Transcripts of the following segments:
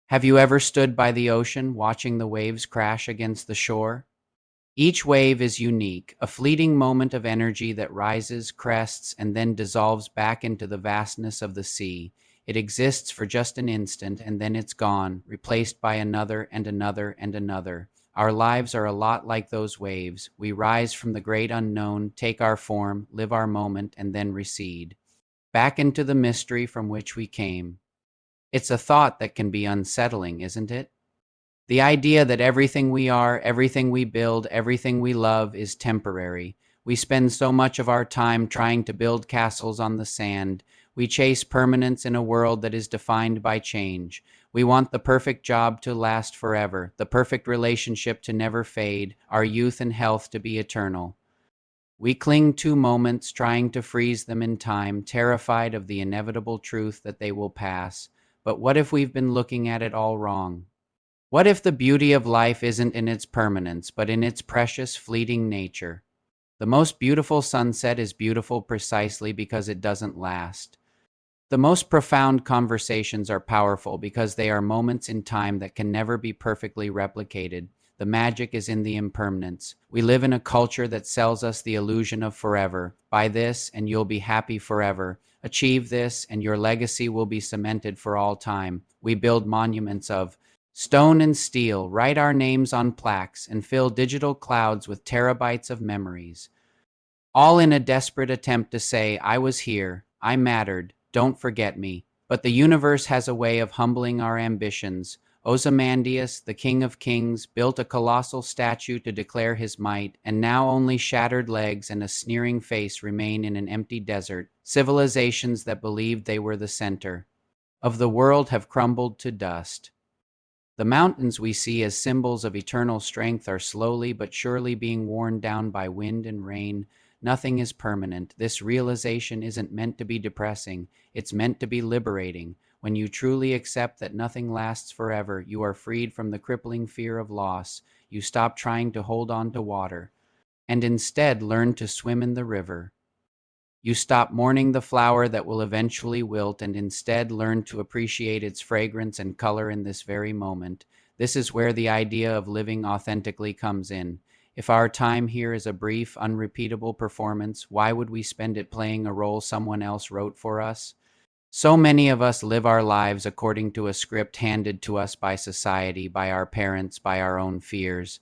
Have you ever stood by the ocean watching the waves crash against the shore? Each wave is unique, a fleeting moment of energy that rises, crests, and then dissolves back into the vastness of the sea. It exists for just an instant, and then it's gone, replaced by another and another and another. Our lives are a lot like those waves. We rise from the great unknown, take our form, live our moment, and then recede back into the mystery from which we came. It's a thought that can be unsettling, isn't it? The idea that everything we are, everything we build, everything we love is temporary. We spend so much of our time trying to build castles on the sand. We chase permanence in a world that is defined by change. We want the perfect job to last forever, the perfect relationship to never fade, our youth and health to be eternal. We cling to moments, trying to freeze them in time, terrified of the inevitable truth that they will pass. But what if we've been looking at it all wrong? What if the beauty of life isn't in its permanence, but in its precious, fleeting nature? The most beautiful sunset is beautiful precisely because it doesn't last. The most profound conversations are powerful because they are moments in time that can never be perfectly replicated. The magic is in the impermanence. We live in a culture that sells us the illusion of forever. Buy this and you'll be happy forever. Achieve this and your legacy will be cemented for all time. We build monuments of stone and steel, write our names on plaques, and fill digital clouds with terabytes of memories, all in a desperate attempt to say, I was here, I mattered, don't forget me. But the universe has a way of humbling our ambitions. Ozymandias, the king of kings, built a colossal statue to declare his might, and now only shattered legs and a sneering face remain in an empty desert. Civilizations that believed they were the center of the world have crumbled to dust. The mountains we see as symbols of eternal strength are slowly but surely being worn down by wind and rain. Nothing is permanent. This realization isn't meant to be depressing. It's meant to be liberating. When you truly accept that nothing lasts forever, you are freed from the crippling fear of loss. You stop trying to hold on to water and instead learn to swim in the river. You stop mourning the flower that will eventually wilt and instead learn to appreciate its fragrance and color in this very moment. This is where the idea of living authentically comes in. If our time here is a brief, unrepeatable performance, why would we spend it playing a role someone else wrote for us? So many of us live our lives according to a script handed to us by society, by our parents, by our own fears.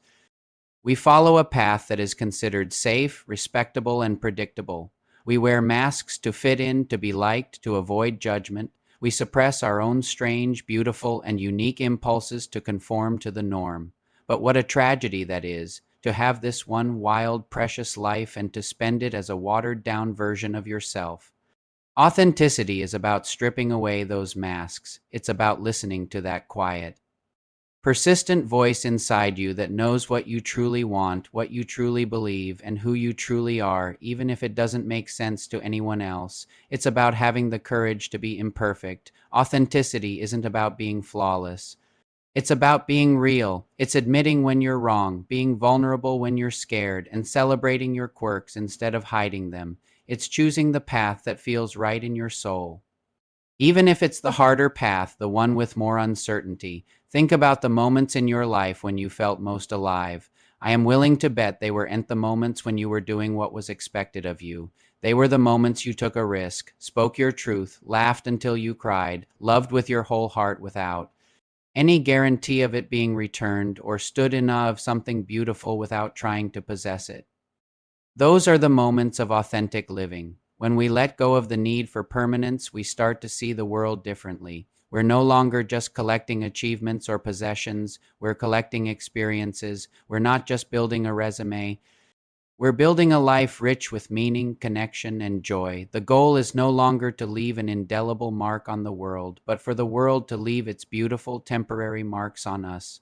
We follow a path that is considered safe, respectable, and predictable. We wear masks to fit in, to be liked, to avoid judgment. We suppress our own strange, beautiful, and unique impulses to conform to the norm. But what a tragedy that is, to have this one wild, precious life and to spend it as a watered-down version of yourself. Authenticity is about stripping away those masks. It's about listening to that quiet, persistent voice inside you that knows what you truly want, what you truly believe, and who you truly are, even if it doesn't make sense to anyone else. It's about having the courage to be imperfect. Authenticity isn't about being flawless. It's about being real. It's admitting when you're wrong, being vulnerable when you're scared, and celebrating your quirks instead of hiding them. It's choosing the path that feels right in your soul. Even if it's the harder path, the one with more uncertainty, think about the moments in your life when you felt most alive. I am willing to bet they weren't the moments when you were doing what was expected of you. They were the moments you took a risk, spoke your truth, laughed until you cried, loved with your whole heart without any guarantee of it being returned, or stood in awe of something beautiful without trying to possess it. Those are the moments of authentic living. When we let go of the need for permanence, we start to see the world differently. We're no longer just collecting achievements or possessions. We're collecting experiences. We're not just building a resume. We're building a life rich with meaning, connection, and joy. The goal is no longer to leave an indelible mark on the world, but for the world to leave its beautiful, temporary marks on us.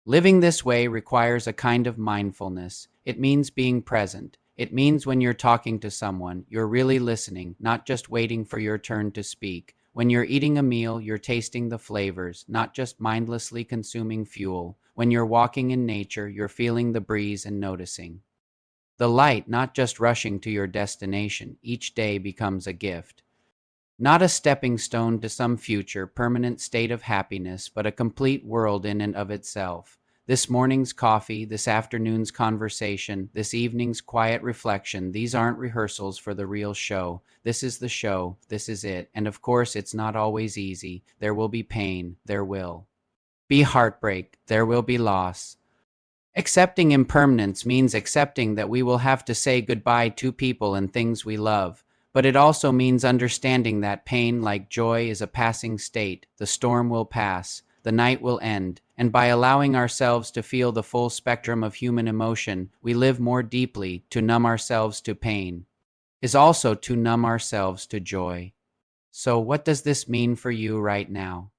Living this way requires a kind of mindfulness. It means being present. It means when you're talking to someone, you're really listening, not just waiting for your turn to speak. When you're eating a meal, you're tasting the flavors, not just mindlessly consuming fuel. When you're walking in nature, you're feeling the breeze and noticing the light, not just rushing to your destination. Each day becomes a gift. Not a stepping stone to some future permanent state of happiness, but a complete world in and of itself. This morning's coffee, this afternoon's conversation, this evening's quiet reflection, these aren't rehearsals for the real show. This is the show, this is it. And of course, it's not always easy. There will be pain, there will be heartbreak, there will be loss. Accepting impermanence means accepting that we will have to say goodbye to people and things we love. But it also means understanding that pain, like joy, is a passing state. The storm will pass, the night will end, and by allowing ourselves to feel the full spectrum of human emotion, we live more deeply. To numb ourselves to pain is also to numb ourselves to joy. So, what does this mean for you right now?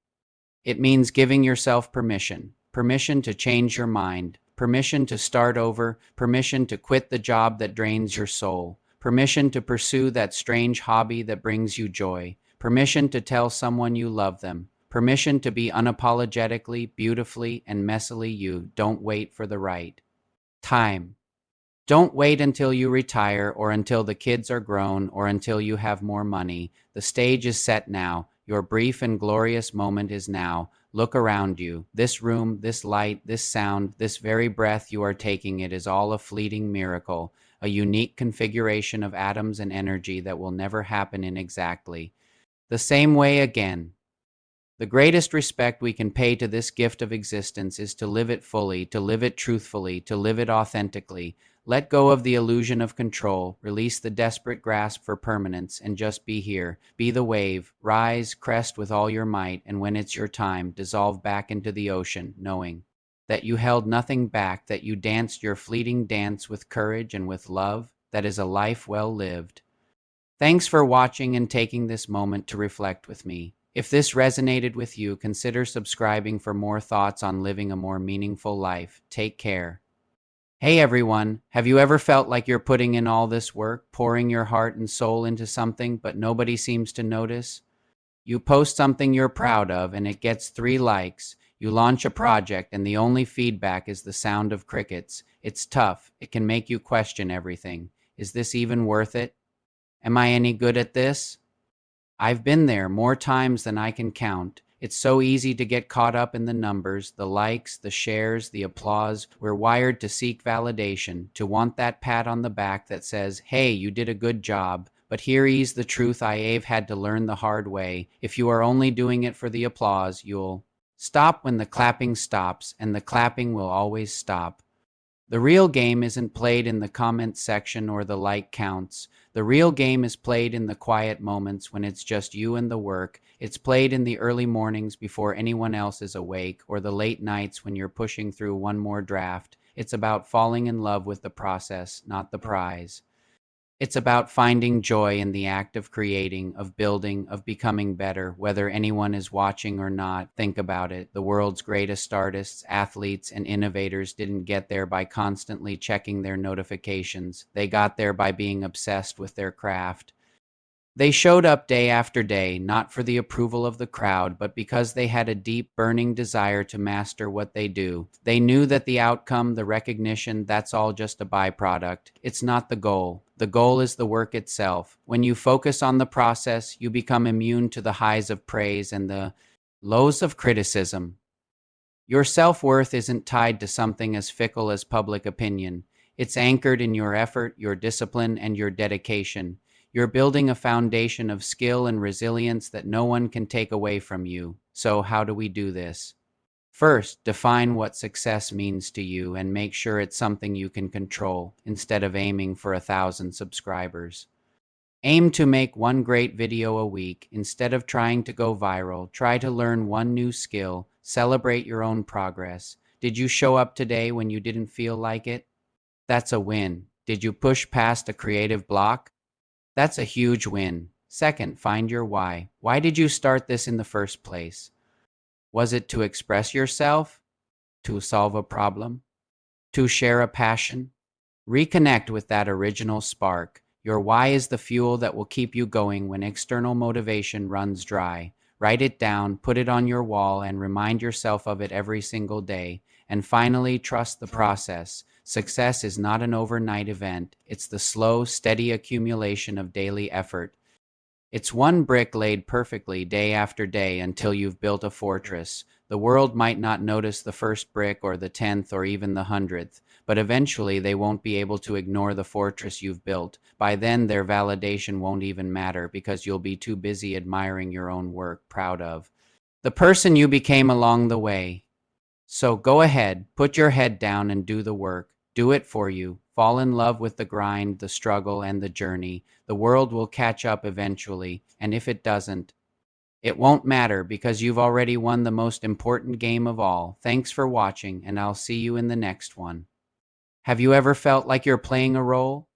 It means giving yourself permission to change your mind, permission to start over, permission to quit the job that drains your soul, permission to pursue that strange hobby that brings you joy, permission to tell someone you love them, permission to be unapologetically, beautifully, and messily you. Don't wait for the right time. Don't wait until you retire or until the kids are grown or until you have more money. The stage is set now. Your brief and glorious moment is now. Look around you. This room, this light, this sound, this very breath you are taking, it is all a fleeting miracle, a unique configuration of atoms and energy that will never happen in exactly the same way again. The greatest respect we can pay to this gift of existence is to live it fully, to live it truthfully, to live it authentically. Let go of the illusion of control, release the desperate grasp for permanence, and just be here. Be the wave, rise, crest with all your might, and when it's your time, dissolve back into the ocean, knowing that you held nothing back, that you danced your fleeting dance with courage and with love. That is a life well lived. Thanks for watching and taking this moment to reflect with me. If this resonated with you, consider subscribing for more thoughts on living a more meaningful life. Take care. Hey everyone, have you ever felt like you're putting in all this work, pouring your heart and soul into something, but nobody seems to notice? You post something you're proud of and it gets 3 likes. You launch a project and the only feedback is the sound of crickets. It's tough. It can make you question everything. Is this even worth it? Am I any good at this? I've been there more times than I can count. It's so easy to get caught up in the numbers, the likes, the shares, the applause. We're wired to seek validation, to want that pat on the back that says, hey, you did a good job. But here is the truth I've had to learn the hard way. If you are only doing it for the applause, you'll stop when the clapping stops, and the clapping will always stop. The real game isn't played in the comment section or the like counts. The real game is played in the quiet moments when it's just you and the work. It's played in the early mornings before anyone else is awake, or the late nights when you're pushing through one more draft. It's about falling in love with the process, not the prize. It's about finding joy in the act of creating, of building, of becoming better, whether anyone is watching or not. Think about it. The world's greatest artists, athletes, and innovators didn't get there by constantly checking their notifications. They got there by being obsessed with their craft. They showed up day after day, not for the approval of the crowd, but because they had a deep, burning desire to master what they do. They knew that the outcome, the recognition, that's all just a byproduct. It's not the goal. The goal is the work itself. When you focus on the process, you become immune to the highs of praise and the lows of criticism. Your self-worth isn't tied to something as fickle as public opinion. It's anchored in your effort, your discipline, and your dedication. You're building a foundation of skill and resilience that no one can take away from you. So how do we do this? First, define what success means to you and make sure it's something you can control instead of aiming for 1,000 subscribers. Aim to make one great video a week. Instead of trying to go viral, try to learn one new skill. Celebrate your own progress. Did you show up today when you didn't feel like it? That's a win. Did you push past a creative block? That's a huge win. Second, find your why. Why did you start this in the first place? Was it to express yourself? To solve a problem? To share a passion? Reconnect with that original spark. Your why is the fuel that will keep you going when external motivation runs dry. Write it down, put it on your wall, and remind yourself of it every single day. And finally, trust the process. Success is not an overnight event. It's the slow, steady accumulation of daily effort. It's one brick laid perfectly day after day until you've built a fortress. The world might not notice the first brick or the 10th or even the 100th, but eventually they won't be able to ignore the fortress you've built. By then, their validation won't even matter because you'll be too busy admiring your own work, proud of the person you became along the way. So go ahead, put your head down and do the work. Do it for you. Fall in love with the grind, the struggle, and the journey. The world will catch up eventually, and if it doesn't, it won't matter because you've already won the most important game of all. Thanks for watching, and I'll see you in the next one. Have you ever felt like you're playing a role?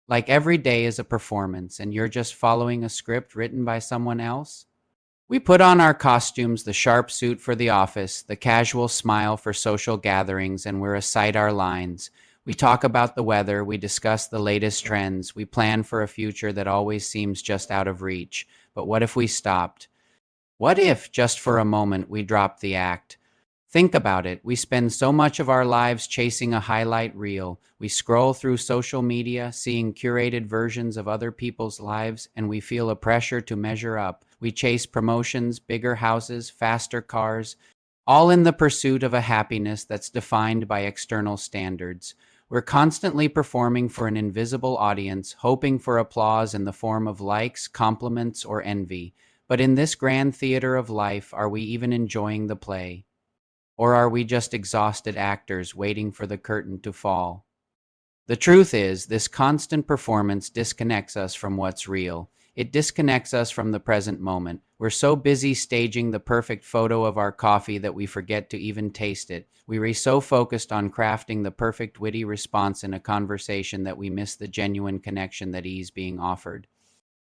Like every day is a performance and you're just following a script written by someone else? We put on our costumes, the sharp suit for the office, the casual smile for social gatherings, and we recite our lines. We talk about the weather, we discuss the latest trends, we plan for a future that always seems just out of reach. But what if we stopped? What if, just for a moment, we dropped the act? Think about it. We spend so much of our lives chasing a highlight reel. We scroll through social media, seeing curated versions of other people's lives, and we feel a pressure to measure up. We chase promotions, bigger houses, faster cars, all in the pursuit of a happiness that's defined by external standards. We're constantly performing for an invisible audience, hoping for applause in the form of likes, compliments, or envy. But in this grand theater of life, are we even enjoying the play? Or are we just exhausted actors waiting for the curtain to fall? The truth is, this constant performance disconnects us from what's real. It disconnects us from the present moment. We're so busy staging the perfect photo of our coffee that we forget to even taste it. We're so focused on crafting the perfect witty response in a conversation that we miss the genuine connection that is being offered.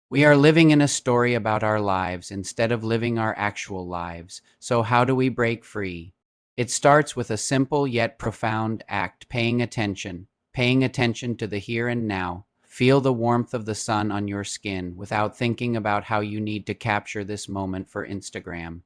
We are living in a story about our lives instead of living our actual lives. So how do we break free? It starts with a simple yet profound act, paying attention to the here and now. Feel the warmth of the sun on your skin without thinking about how you need to capture this moment for Instagram.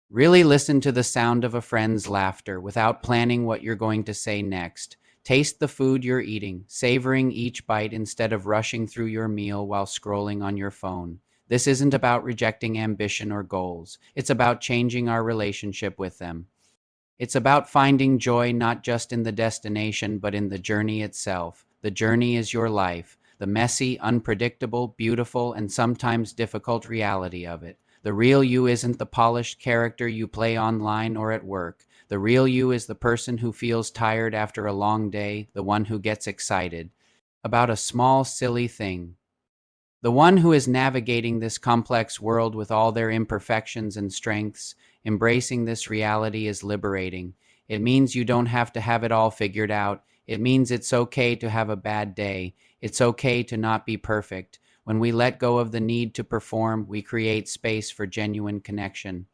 Really listen to the sound of a friend's laughter without planning what you're going to say next. Taste the food you're eating, savoring each bite instead of rushing through your meal while scrolling on your phone. This isn't about rejecting ambition or goals. It's about changing our relationship with them. It's about finding joy not just in the destination, but in the journey itself. The journey is your life, the messy, unpredictable, beautiful, and sometimes difficult reality of it. The real you isn't the polished character you play online or at work. The real you is the person who feels tired after a long day, the one who gets excited about a small, silly thing. The one who is navigating this complex world with all their imperfections and strengths. Embracing this reality is liberating. It means you don't have to have it all figured out. It means it's okay to have a bad day. It's okay to not be perfect. When we let go of the need to perform, we create space for genuine connection.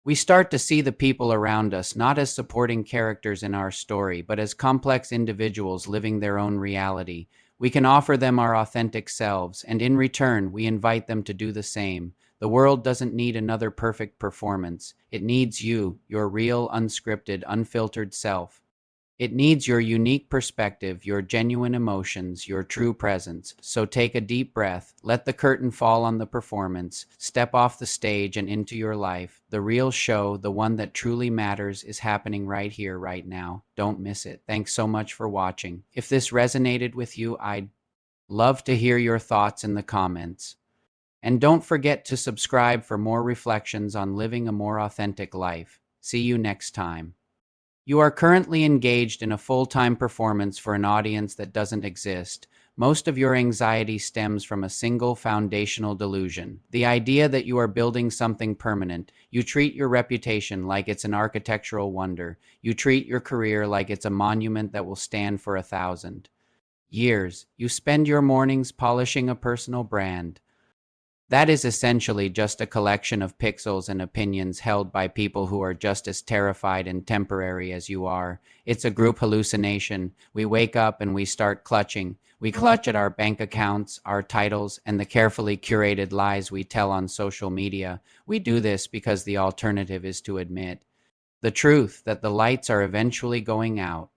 We start to see the people around us not as supporting characters in our story, but as complex individuals living their own reality. We can offer them our authentic selves, and in return, we invite them to do the same. The world doesn't need another perfect performance. It needs you, your real, unscripted, unfiltered self. It needs your unique perspective, your genuine emotions, your true presence. So take a deep breath, let the curtain fall on the performance, step off the stage and into your life. The real show, the one that truly matters, is happening right here, right now. Don't miss it. Thanks so much for watching. If this resonated with you, I'd love to hear your thoughts in the comments. And don't forget to subscribe for more reflections on living a more authentic life. See you next time. You are currently engaged in a full-time performance for an audience that doesn't exist. Most of your anxiety stems from a single foundational delusion, the idea that you are building something permanent. You treat your reputation like it's an architectural wonder. You treat your career like it's a monument that will stand for 1,000 years. You spend your mornings polishing a personal brand. That is essentially just a collection of pixels and opinions held by people who are just as terrified and temporary as you are. It's a group hallucination. We wake up and we start clutching. We clutch at our bank accounts, our titles, and the carefully curated lies we tell on social media. We do this because the alternative is to admit the truth that the lights are eventually going out.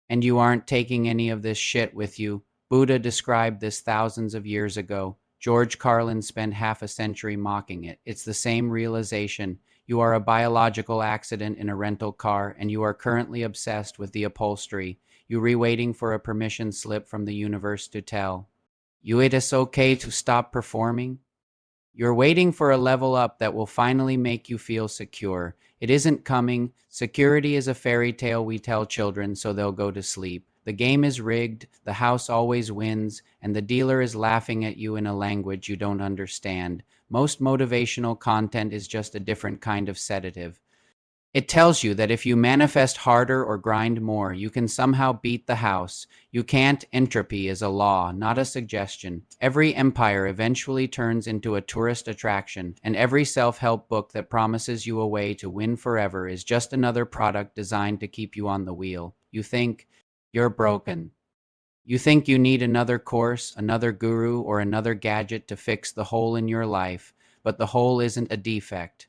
And you aren't taking any of this shit with you. Buddha described this thousands of years ago. George Carlin spent half a century mocking it. It's the same realization. You are a biological accident in a rental car, and you are currently obsessed with the upholstery. You waiting for a permission slip from the universe to tell you it is okay to stop performing. You're waiting for a level up that will finally make you feel secure. It isn't coming. Security is a fairy tale we tell children so they'll go to sleep. The game is rigged, the house always wins, and the dealer is laughing at you in a language you don't understand. Most motivational content is just a different kind of sedative. It tells you that if you manifest harder or grind more, you can somehow beat the house. You can't. Entropy is a law, not a suggestion. Every empire eventually turns into a tourist attraction, and every self-help book that promises you a way to win forever is just another product designed to keep you on the wheel. You think you're broken. You think you need another course, another guru, or another gadget to fix the hole in your life, but the hole isn't a defect.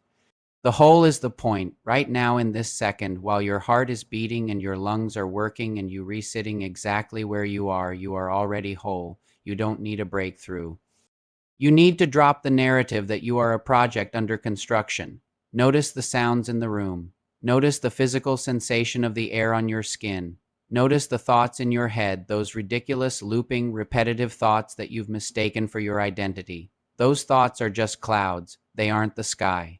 The whole is the point, right now in this second, while your heart is beating and your lungs are working and you resitting exactly where you are already whole. You don't need a breakthrough. You need to drop the narrative that you are a project under construction. Notice the sounds in the room. Notice the physical sensation of the air on your skin. Notice the thoughts in your head, those ridiculous, looping, repetitive thoughts that you've mistaken for your identity. Those thoughts are just clouds. They aren't the sky.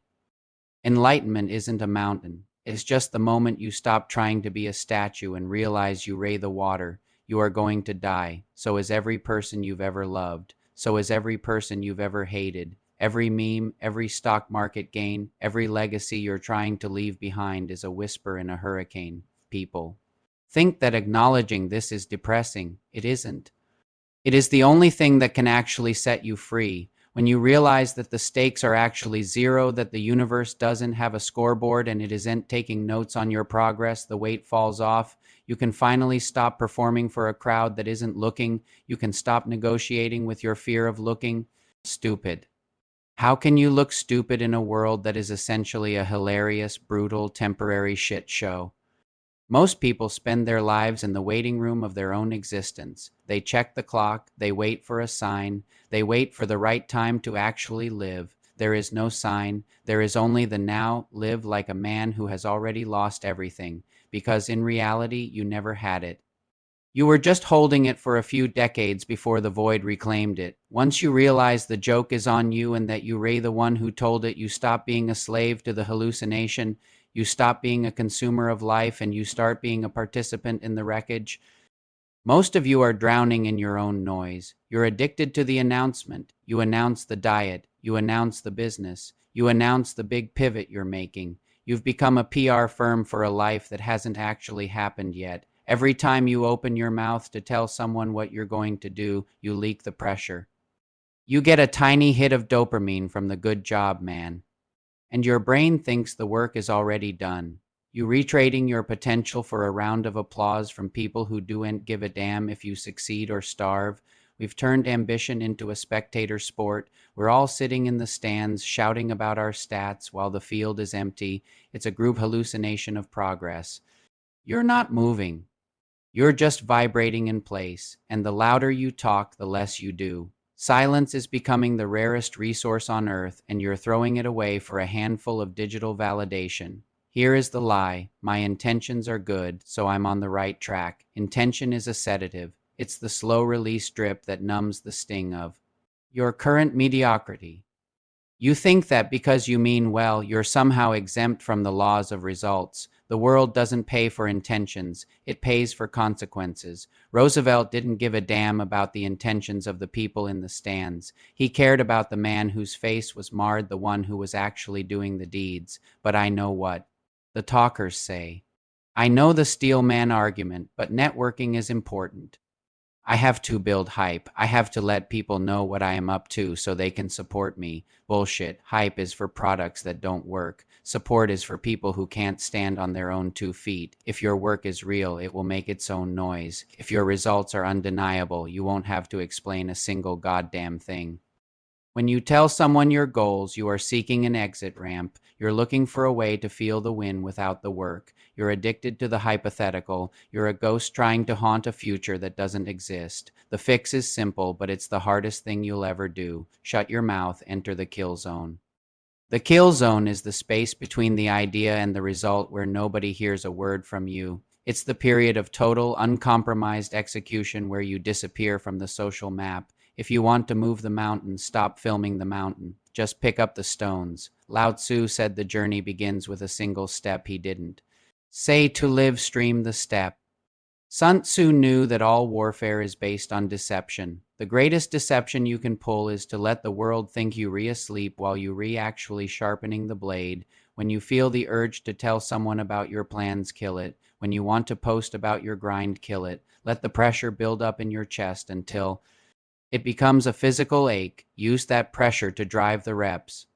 Enlightenment isn't a mountain. It's just the moment you stop trying to be a statue and realize you weigh the water. You are going to die. So is every person you've ever loved. So is every person you've ever hated. Every meme, every stock market gain, every legacy you're trying to leave behind is a whisper in a hurricane. People think that acknowledging this is depressing. It isn't. It is the only thing that can actually set you free. When you realize that the stakes are actually zero, that the universe doesn't have a scoreboard and it isn't taking notes on your progress, the weight falls off. You can finally stop performing for a crowd that isn't looking. You can stop negotiating with your fear of looking stupid. How can you look stupid in a world that is essentially a hilarious, brutal, temporary shit show? Most people spend their lives in the waiting room of their own existence. They check the clock, they wait for a sign, they wait for the right time to actually live. There is no sign, there is only the now. Live like a man who has already lost everything, because in reality you never had it. You were just holding it for a few decades before the void reclaimed it. Once you realize the joke is on you and that you were the one who told it, you stop being a slave to the hallucination. You stop being a consumer of life and you start being a participant in the wreckage. Most of you are drowning in your own noise. You're addicted to the announcement. You announce the diet. You announce the business. You announce the big pivot you're making. You've become a PR firm for a life that hasn't actually happened yet. Every time you open your mouth to tell someone what you're going to do, you leak the pressure. You get a tiny hit of dopamine from the good job, man. And your brain thinks the work is already done. You retrading your potential for a round of applause from people who don't give a damn if you succeed or starve. We've turned ambition into a spectator sport. We're all sitting in the stands shouting about our stats while the field is empty. It's a group hallucination of progress. You're not moving. You're just vibrating in place, and the louder you talk, the less you do. Silence is becoming the rarest resource on earth, and you're throwing it away for a handful of digital validation. Here is the lie. My intentions are good, so I'm on the right track. Intention is a sedative. It's the slow release drip that numbs the sting of your current mediocrity. You think that because you mean well, you're somehow exempt from the laws of results. The world doesn't pay for intentions, it pays for consequences. Roosevelt didn't give a damn about the intentions of the people in the stands. He cared about the man whose face was marred, the one who was actually doing the deeds. But I know what the talkers say. I know the steel man argument, but networking is important. I have to build hype. I have to let people know what I am up to so they can support me. Bullshit. Hype is for products that don't work. Support is for people who can't stand on their own 2 feet. If your work is real, it will make its own noise. If your results are undeniable, you won't have to explain a single goddamn thing. When you tell someone your goals, you are seeking an exit ramp. You're looking for a way to feel the win without the work. You're addicted to the hypothetical. You're a ghost trying to haunt a future that doesn't exist. The fix is simple, but it's the hardest thing you'll ever do. Shut your mouth, enter the kill zone. The kill zone is the space between the idea and the result where nobody hears a word from you. It's the period of total, uncompromised execution where you disappear from the social map. If you want to move the mountain, stop filming the mountain. Just pick up the stones. Lao Tzu said the journey begins with a single step. He didn't say to live stream the step. Sun Tzu knew that all warfare is based on deception. The greatest deception you can pull is to let the world think you asleep while you actually sharpening the blade. When you feel the urge to tell someone about your plans, kill it. When you want to post about your grind, kill it. Let the pressure build up in your chest until it becomes a physical ache. Use that pressure to drive the reps.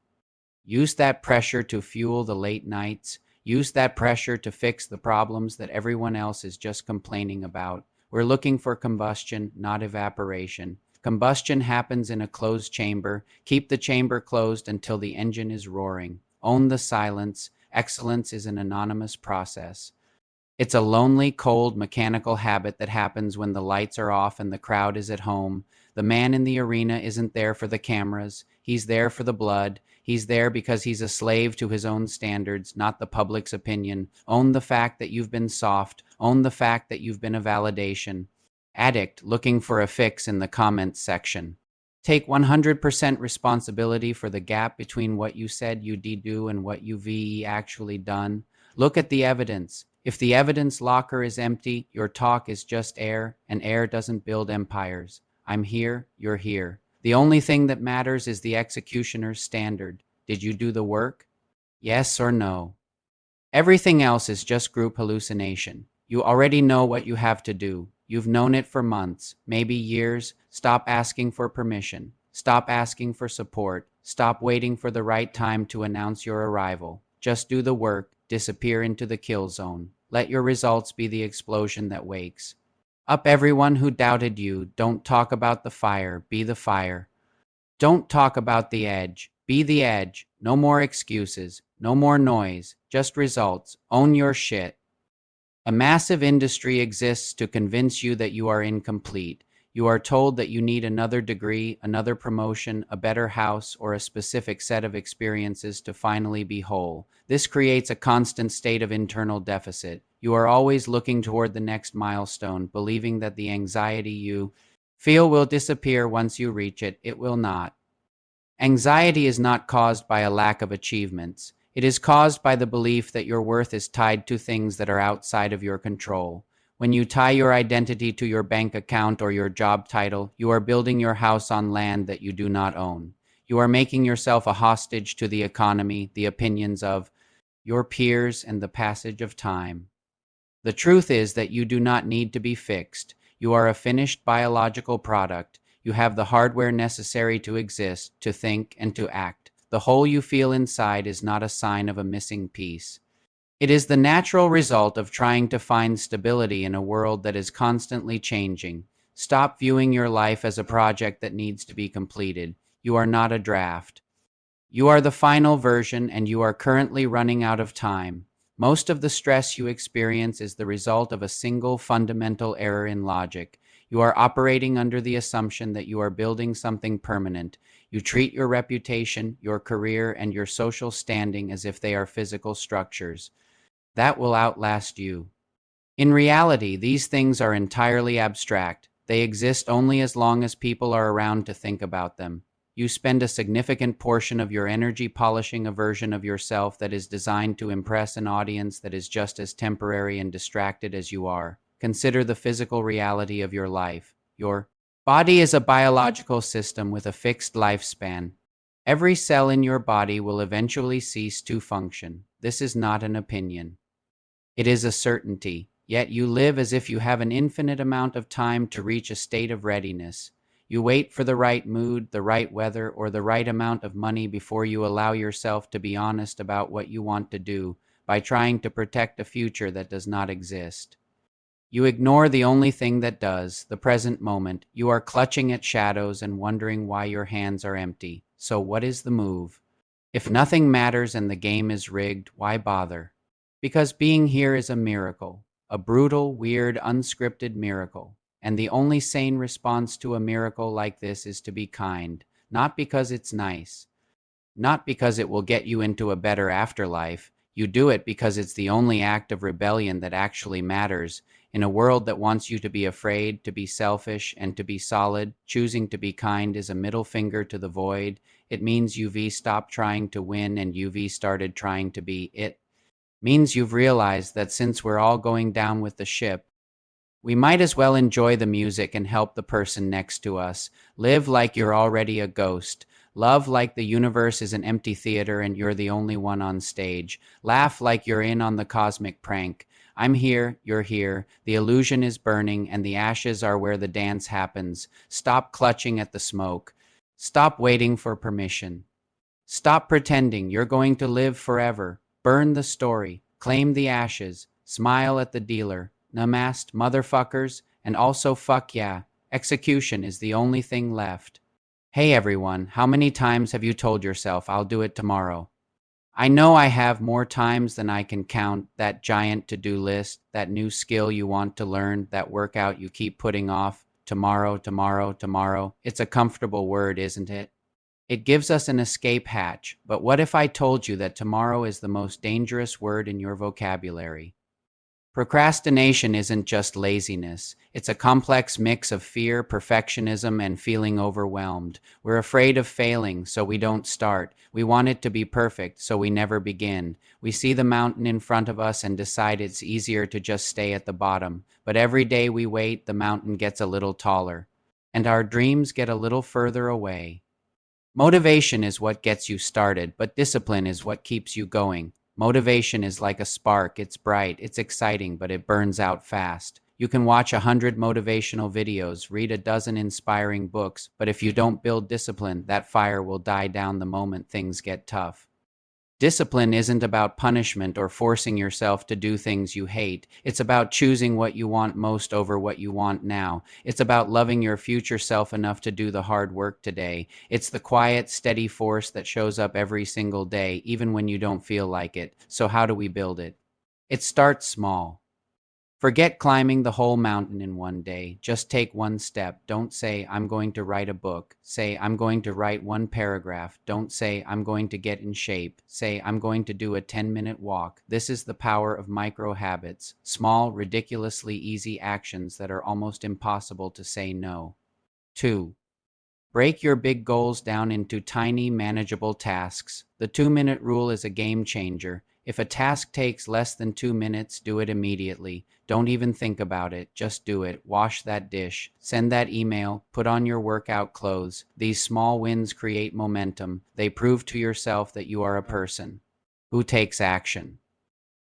Use that pressure to fuel the late nights. Use that pressure to fix the problems that everyone else is just complaining about. We're looking for combustion, not evaporation. Combustion happens in a closed chamber. Keep the chamber closed until the engine is roaring. Own the silence. Excellence is an anonymous process. It's a lonely, cold, mechanical habit that happens when the lights are off and the crowd is at home. The man in the arena isn't there for the cameras. He's there for the blood. He's there because he's a slave to his own standards, not the public's opinion. Own the fact that you've been soft. Own the fact that you've been a validation addict looking for a fix in the comments section. Take 100% responsibility for the gap between what you said you'd do and what you've actually done. Look at the evidence. If the evidence locker is empty, your talk is just air, and air doesn't build empires. I'm here, you're here. The only thing that matters is the executioner's standard. Did you do the work? Yes or no? Everything else is just group hallucination. You already know what you have to do. You've known it for months, maybe years. Stop asking for permission. Stop asking for support. Stop waiting for the right time to announce your arrival. Just do the work. Disappear into the kill zone. Let your results be the explosion that wakes up everyone who doubted you. Don't talk about the fire. Be the fire. Don't talk about the edge. Be the edge. No more excuses. No more noise. Just results. Own your shit. A massive industry exists to convince you that you are incomplete. You are told that you need another degree, another promotion, a better house, or a specific set of experiences to finally be whole. This creates a constant state of internal deficit. You are always looking toward the next milestone, believing that the anxiety you feel will disappear once you reach it. It will not. Anxiety is not caused by a lack of achievements. It is caused by the belief that your worth is tied to things that are outside of your control. When you tie your identity to your bank account or your job title, you are building your house on land that you do not own. You are making yourself a hostage to the economy, the opinions of your peers, and the passage of time. The truth is that you do not need to be fixed. You are a finished biological product. You have the hardware necessary to exist, to think, and to act. The hole you feel inside is not a sign of a missing piece. It is the natural result of trying to find stability in a world that is constantly changing. Stop viewing your life as a project that needs to be completed. You are not a draft. You are the final version, and you are currently running out of time. Most of the stress you experience is the result of a single fundamental error in logic. You are operating under the assumption that you are building something permanent. You treat your reputation, your career, and your social standing as if they are physical structures that will outlast you. In reality, these things are entirely abstract. They exist only as long as people are around to think about them. You spend a significant portion of your energy polishing a version of yourself that is designed to impress an audience that is just as temporary and distracted as you are. Consider the physical reality of your life. Your body is a biological system with a fixed lifespan. Every cell in your body will eventually cease to function. This is not an opinion. It is a certainty, yet you live as if you have an infinite amount of time to reach a state of readiness. You wait for the right mood, the right weather, or the right amount of money before you allow yourself to be honest about what you want to do by trying to protect a future that does not exist. You ignore the only thing that does, the present moment. You are clutching at shadows and wondering why your hands are empty. So what is the move? If nothing matters and the game is rigged, why bother? Because being here is a miracle, a brutal, weird, unscripted miracle. And the only sane response to a miracle like this is to be kind, not because it's nice, not because it will get you into a better afterlife. You do it because it's the only act of rebellion that actually matters. In a world that wants you to be afraid, to be selfish, and to be solid, choosing to be kind is a middle finger to the void. It means UV stopped trying to win and UV started trying to be it. Means you've realized that since we're all going down with the ship, we might as well enjoy the music and help the person next to us. Live like you're already a ghost. Love like the universe is an empty theater and you're the only one on stage. Laugh like you're in on the cosmic prank. I'm here, you're here. The illusion is burning and the ashes are where the dance happens. Stop clutching at the smoke. Stop waiting for permission. Stop pretending you're going to live forever. Burn the story. Claim the ashes. Smile at the dealer. Namaste, motherfuckers, and also fuck yeah. Execution is the only thing left. Hey everyone, how many times have you told yourself I'll do it tomorrow? I know I have more times than I can count. That giant to-do list, that new skill you want to learn, that workout you keep putting off. Tomorrow, tomorrow, tomorrow. It's a comfortable word, isn't it? It gives us an escape hatch. But what if I told you that tomorrow is the most dangerous word in your vocabulary? Procrastination isn't just laziness. It's a complex mix of fear, perfectionism, and feeling overwhelmed. We're afraid of failing, so we don't start. We want it to be perfect, so we never begin. We see the mountain in front of us and decide it's easier to just stay at the bottom. But every day we wait, the mountain gets a little taller, and our dreams get a little further away. Motivation is what gets you started, but discipline is what keeps you going. Motivation is like a spark. It's bright, it's exciting, but it burns out fast. You can watch 100 motivational videos, read a dozen inspiring books, but if you don't build discipline, that fire will die down the moment things get tough. Discipline isn't about punishment or forcing yourself to do things you hate. It's about choosing what you want most over what you want now. It's about loving your future self enough to do the hard work today. It's the quiet, steady force that shows up every single day, even when you don't feel like it. So how do we build it? It starts small. Forget climbing the whole mountain in one day. Just take one step. Don't say, I'm going to write a book. Say, I'm going to write one paragraph. Don't say, I'm going to get in shape. Say, I'm going to do a 10-minute walk. This is the power of micro habits, small, ridiculously easy actions that are almost impossible to say no. 2. Break your big goals down into tiny, manageable tasks. The 2-minute rule is a game changer. If a task takes less than 2 minutes, do it immediately. Don't even think about it. Just do it. Wash that dish. Send that email. Put on your workout clothes. These small wins create momentum. They prove to yourself that you are a person who takes action.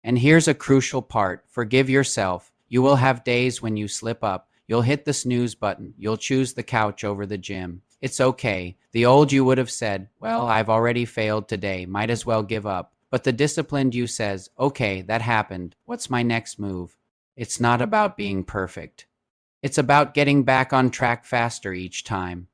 And here's a crucial part. Forgive yourself. You will have days when you slip up. You'll hit the snooze button. You'll choose the couch over the gym. It's okay. The old you would have said, well, I've already failed today. Might as well give up. But the disciplined you says, okay, that happened. What's my next move? It's not about being perfect. It's about getting back on track faster each time.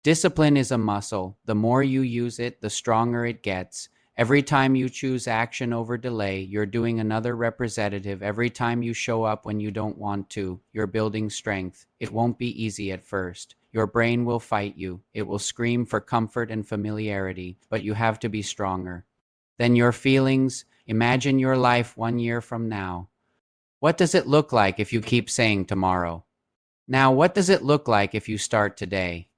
Discipline is a muscle. The more you use it, the stronger it gets. Every time you choose action over delay, you're doing another representative. Every time you show up when you don't want to, you're building strength. It won't be easy at first. Your brain will fight you. It will scream for comfort and familiarity, but you have to be stronger. Then your feelings, imagine your life 1 year from now. What does it look like if you keep saying tomorrow? Now, what does it look like if you start today?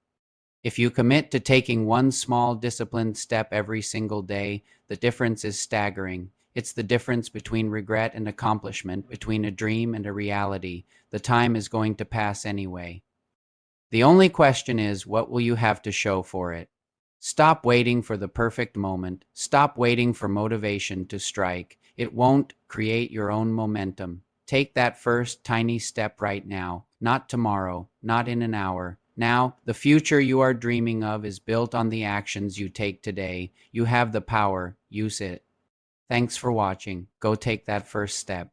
If you commit to taking one small disciplined step every single day, the difference is staggering. It's the difference between regret and accomplishment, between a dream and a reality. The time is going to pass anyway. The only question is, what will you have to show for it? Stop waiting for the perfect moment. Stop waiting for motivation to strike. It won't. Create your own momentum. Take that first tiny step right now, not tomorrow, not in an hour. Now, the future you are dreaming of is built on the actions you take today. You have the power. Use it. Thanks for watching. Go take that first step.